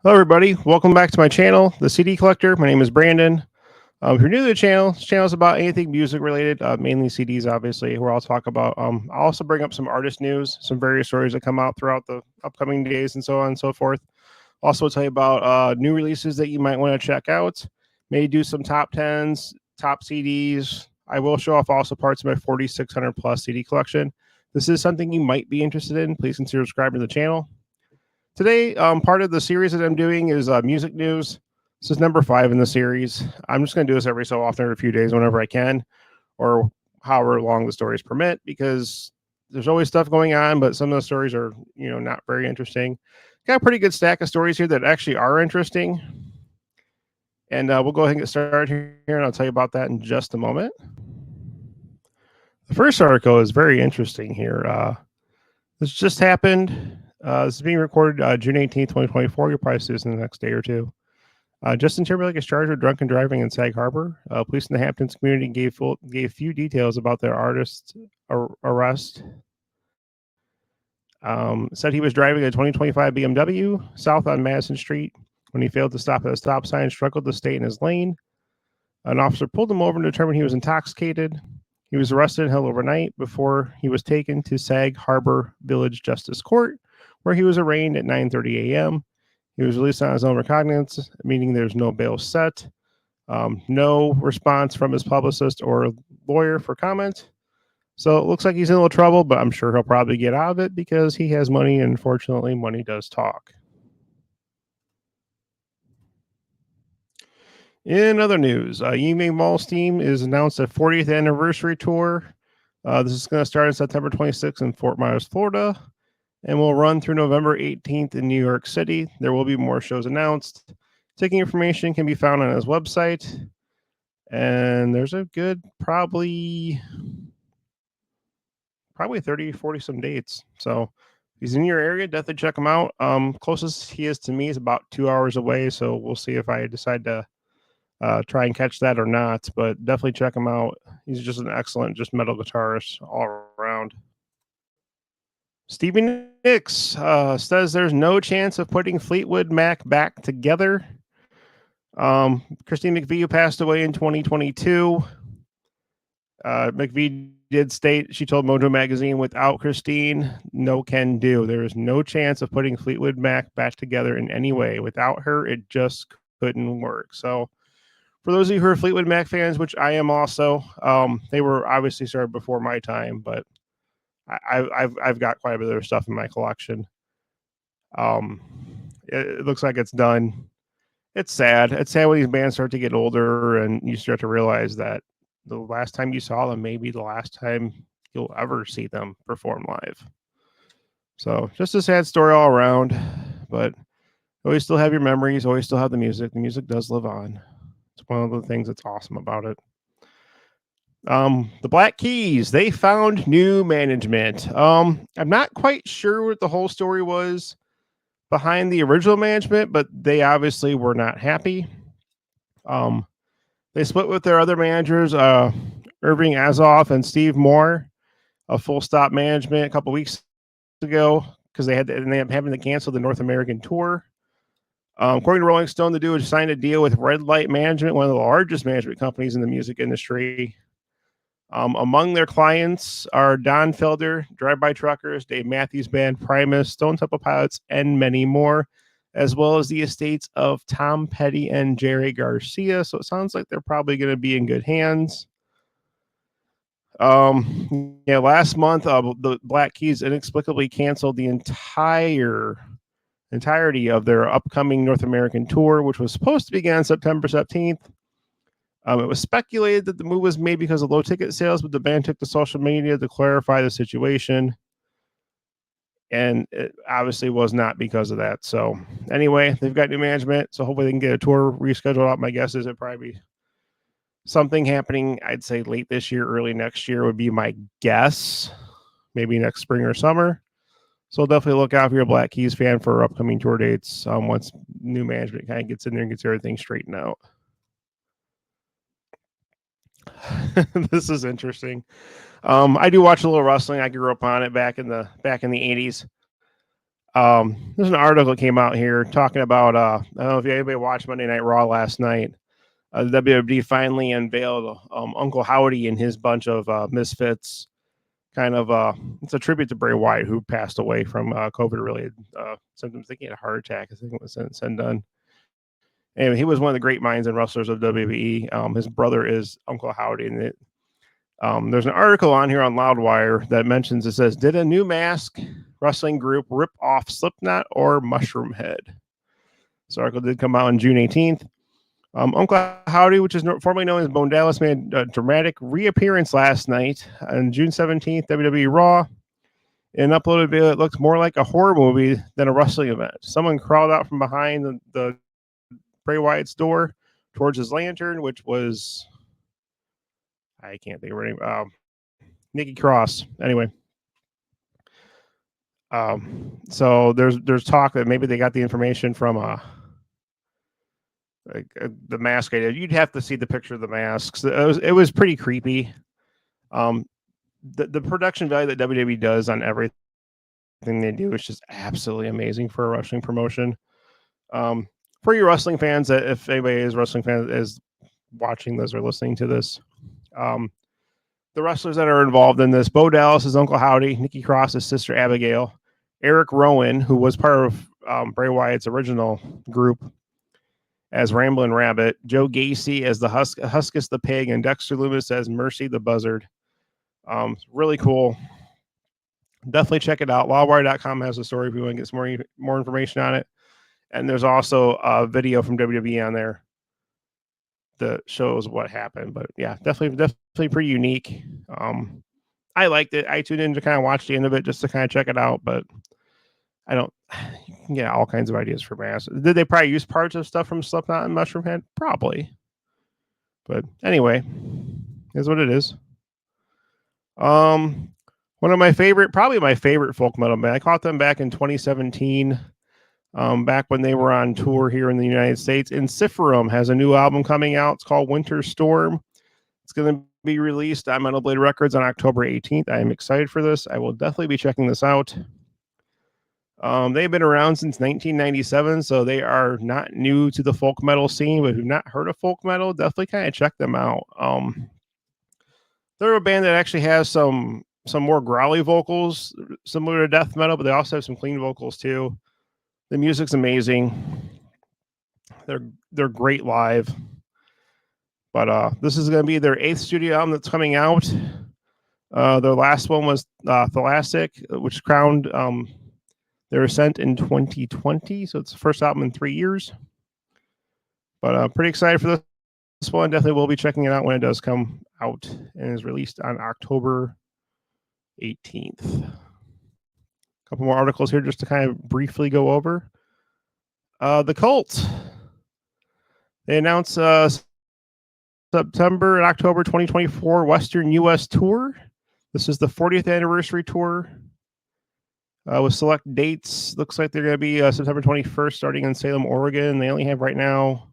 Hello, everybody. Welcome back to my channel, The CD Collector. My name is Brandon. If you're new to the channel, this channel is about anything music related, mainly CDs, obviously, where I'll talk about. I'll also bring up some artist news, some various stories that come out throughout the upcoming days, and so on and so forth. Also, tell you about new releases that you might want to check out. May do some top 10s, top CDs. I will show off also parts of my 4,600 plus CD collection. This is something you might be interested in. Please consider subscribing to the channel. Today, part of the series that I'm doing is music news. This is number 5 in the series. I'm just going to do this every so often, every few days, whenever I can, or however long the stories permit, because there's always stuff going on, but some of the stories are, not very interesting. Got a pretty good stack of stories here that actually are interesting. And we'll go ahead and get started here, and I'll tell you about that in just a moment. The first article is very interesting here. This just happened. This is being recorded June 18th, 2024. You'll probably see this in the next day or two. Justin Timberlake is charged with drunken driving in Sag Harbor. Police in the Hamptons community gave few details about their artist's arrest. Said he was driving a 2025 BMW south on Madison Street when he failed to stop at a stop sign and struggled to stay in his lane. An officer pulled him over and determined he was intoxicated. He was arrested and held overnight before he was taken to Sag Harbor Village Justice Court, where he was arraigned at 9:30 a.m. He was released on his own recognizance, meaning there's no bail set. No response from his publicist or lawyer for comment. So it looks like he's in a little trouble, but I'm sure he'll probably get out of it because he has money, and unfortunately, money does talk. In other news, Yngwie Malmsteen is announced a 40th anniversary tour. This is going to start on September 26th in Fort Myers, Florida, and will run through November 18th in New York City. There will be more shows announced. Ticket information can be found on his website. And there's a good probably 30, 40 some dates. So if he's in your area, definitely check him out. Closest he is to me is about 2 hours away. So we'll see if I decide to try and catch that or not. But definitely check him out. He's just an excellent, just metal guitarist all around. Stevie Nicks says there's no chance of putting Fleetwood Mac back together. Christine McVie passed away in 2022. McVie did state, she told Mojo Magazine, without Christine, no can do. There is no chance of putting Fleetwood Mac back together in any way. Without her, it just couldn't work. So for those of you who are Fleetwood Mac fans, which I am also, they were obviously started before my time, but I've got quite a bit of their stuff in my collection. It looks like it's done. It's sad. It's sad when these bands start to get older and you start to realize that the last time you saw them may be the last time you'll ever see them perform live. So just a sad story all around, but always still have your memories, always still have the music. The music does live on. It's one of the things that's awesome about it. The Black Keys, they found new management. I'm not quite sure what the whole story was behind the original management, but they obviously were not happy. They split with their other managers, Irving Azoff and Steve Moore, of Full Stop Management a couple weeks ago because they ended up having to cancel the North American tour. According to Rolling Stone, the duo signed a deal with Red Light Management, one of the largest management companies in the music industry. Among their clients are Don Felder, Drive-By Truckers, Dave Matthews Band, Primus, Stone Temple Pilots, and many more, as well as the estates of Tom Petty and Jerry Garcia. So it sounds like they're probably going to be in good hands. Last month, the Black Keys inexplicably canceled the entirety of their upcoming North American tour, which was supposed to begin on September 17th. It was speculated that the move was made because of low ticket sales, but the band took to social media to clarify the situation. And it obviously was not because of that. So anyway, they've got new management. So hopefully they can get a tour rescheduled out. My guess is it'd probably be something happening, I'd say late this year, early next year would be my guess. Maybe next spring or summer. So definitely look out if you're a Black Keys fan for upcoming tour dates once new management kind of gets in there and gets everything straightened out. This is interesting. I do watch a little wrestling. I grew up on it back in the 80s. There's an article that came out here talking about I don't know if anybody watched Monday Night Raw last night. The WWE finally unveiled Uncle Howdy and his bunch of misfits. Kind of it's a tribute to Bray Wyatt, who passed away from COVID-related symptoms. I think he had a heart attack. I think it was said and done. And he was one of the great minds and wrestlers of WWE. His brother is Uncle Howdy, and there's an article on here on Loudwire that mentions, it says, did a new mask wrestling group rip off Slipknot or Mushroom Head? This article did come out on June 18th. Uncle Howdy, which is formerly known as Bone Dallas, made a dramatic reappearance last night on June 17th, WWE Raw. In an uploaded video, it looked more like a horror movie than a wrestling event. Someone crawled out from behind the Bray Wyatt's door towards his lantern, which was, I can't think of her name, Nikki Cross. Anyway, so there's talk that maybe they got the information from the mask idea. You'd have to see the picture of the masks. It was pretty creepy. The production value that WWE does on everything they do is just absolutely amazing for a wrestling promotion. For you wrestling fans, if anybody is wrestling fan is watching this or listening to this, the wrestlers that are involved in this: Bo Dallas is Uncle Howdy, Nikki Cross is Sister Abigail, Eric Rowan, who was part of Bray Wyatt's original group, as Ramblin' Rabbit, Joe Gacy as the Huskus the Pig, and Dexter Lumis as Mercy the Buzzard. Really cool. Definitely check it out. Lawwire.com has a story if you want to get some more information on it. And there's also a video from WWE on there that shows what happened. But yeah, definitely pretty unique. I liked it. I tuned in to kind of watch the end of it just to kind of check it out, but you can get all kinds of ideas for masks. Did they probably use parts of stuff from Slipknot and Mushroom Head? Probably. But anyway, is what it is. One of my favorite, probably my favorite folk metal band. I caught them back in 2017, back when they were on tour here in the United States. Ensiferum has a new album coming out. It's called Winter Storm. It's going to be released on Metal Blade Records on October 18th. I am excited for this. I will definitely be checking this out. They've been around since 1997, so they are not new to the folk metal scene. But if you've not heard of folk metal, definitely kind of check them out. They're a band that actually has some more growly vocals, similar to death metal, but they also have some clean vocals too. The music's amazing. They're great live. But this is going to be their 8th studio album that's coming out. Their last one was Tholastic, which crowned their ascent in 2020. So it's the first album in 3 years. But pretty excited for this one. Definitely will be checking it out when it does come out and is released on October 18th. A couple more articles here just to kind of briefly go over. The Cult. They announced September and October 2024 Western U.S. tour. This is the 40th anniversary tour with select dates. Looks like they're going to be September 21st, starting in Salem, Oregon. They only have right now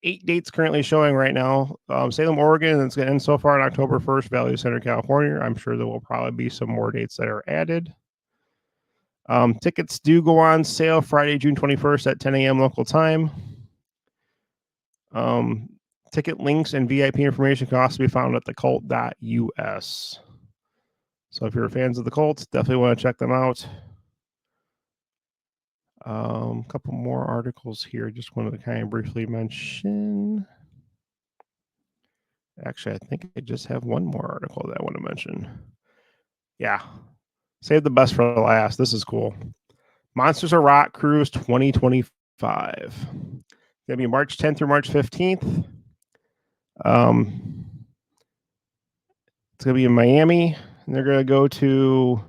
8 dates currently showing right now. Salem, Oregon, and it's going to end so far on October 1st, Valley Center, California. I'm sure there will probably be some more dates that are added. Tickets do go on sale Friday, June 21st at 10 a.m. local time. Ticket links and VIP information can also be found at thecult.us. So if you're fans of the Cult, definitely want to check them out. A couple more articles here. Just wanted to kind of briefly mention. Actually, I think I just have one more article that I want to mention. Yeah. Save the best for last. This is cool. Monsters of Rock Cruise 2025. It's going to be March 10th through March 15th. It's going to be in Miami, and they're going to go to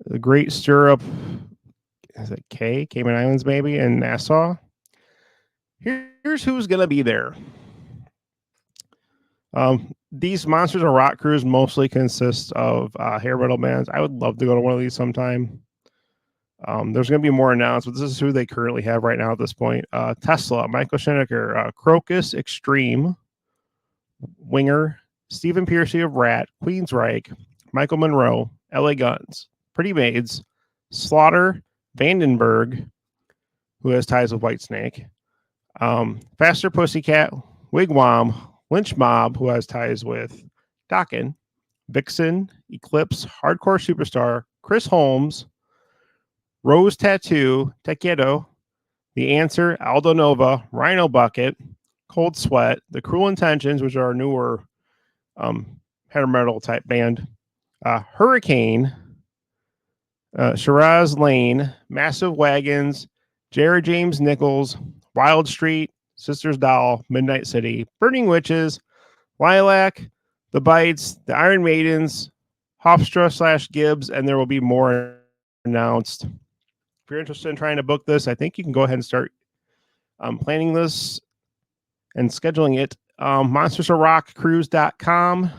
the Great Stirrup. Is it Cayman Islands, maybe, and Nassau. Here's who's going to be there. These Monsters of Rock Cruise mostly consist of hair metal bands. I would love to go to one of these sometime. There's going to be more announced, but this is who they currently have right now at this point. Tesla, Michael Schenecker, Crocus Extreme, Winger, Stephen Piercy of Rat, Queensryche, Michael Monroe, LA Guns, Pretty Maids, Slaughter Vandenberg, who has ties with Whitesnake. Faster Pussycat, Wigwam, Lynch Mob, who has ties with Dokken, Vixen, Eclipse, Hardcore Superstar, Chris Holmes, Rose Tattoo, Takedo, The Answer, Aldo Nova, Rhino Bucket, Cold Sweat, The Cruel Intentions, which are a newer hair metal type band, Hurricane, Shiraz Lane, Massive Wagons, Jared James Nichols, Wild Street, Sisters Doll, Midnight City, Burning Witches, Lilac, The Bites, The Iron Maidens, Hofstra / Gibbs, and there will be more announced. If you're interested in trying to book this, I think you can go ahead and start planning this and scheduling it. monstersofrockcruise.com.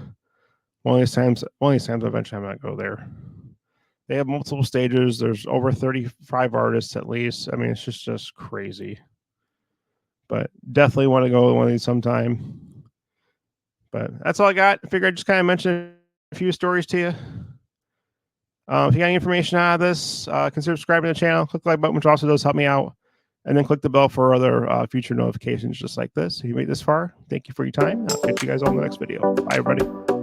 One of these times eventually I might go there. They have multiple stages. There's over 35 artists at least. I mean, it's just crazy. But definitely want to go to one of these sometime. But that's all I got. I figured I'd just kind of mention a few stories to you. If you got any information out of this, consider subscribing to the channel. Click the like button, which also does help me out. And then click the bell for other future notifications just like this. If you made this far, thank you for your time. I'll catch you guys on the next video. Bye, everybody.